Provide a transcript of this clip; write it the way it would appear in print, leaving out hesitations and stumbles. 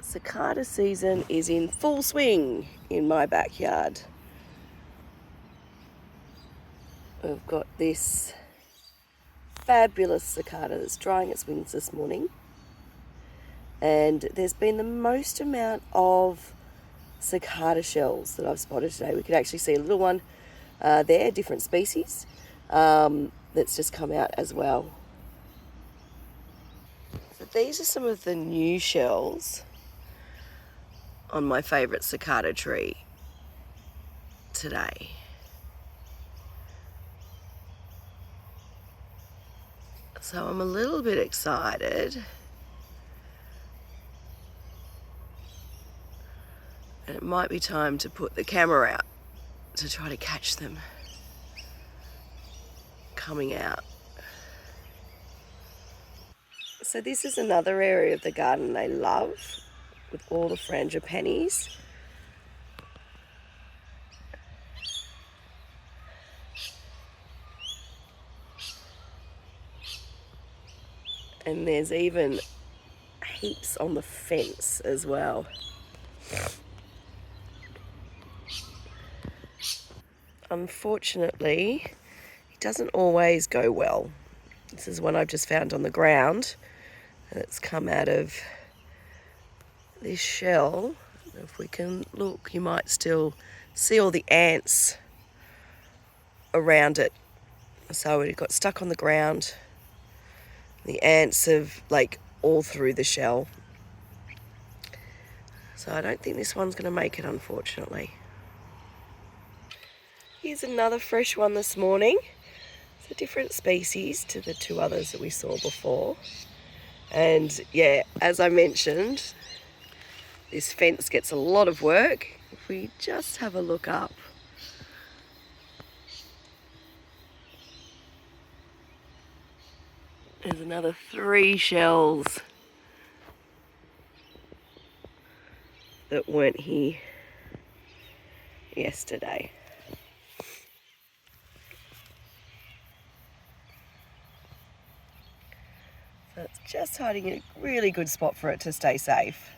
Cicada season is in full swing in my backyard. We've got this fabulous cicada that's drying its wings this morning, and there's been the most amount of cicada shells that I've spotted today. We could actually see a little one there, different species, that's just come out as well. So these are some of the new shells on my favourite cicada tree today. So I'm a little bit excited. And it might be time to put the camera out to try to catch them coming out. So this is another area of the garden I love, with all the pennies. And there's even heaps on the fence as well. Unfortunately, it doesn't always go well. This is one I've just found on the ground, and it's come out of this shell. If we can look, you might still see all the ants around it. So it got stuck on the ground. The ants have all through the shell. So I don't think this one's going to make it, unfortunately. Here's another fresh one this morning. It's a different species to the two others that we saw before. And yeah, as I mentioned, this fence gets a lot of work. If we just have a look up. There's another 3 shells that weren't here yesterday. So it's just hiding in a really good spot for it to stay safe.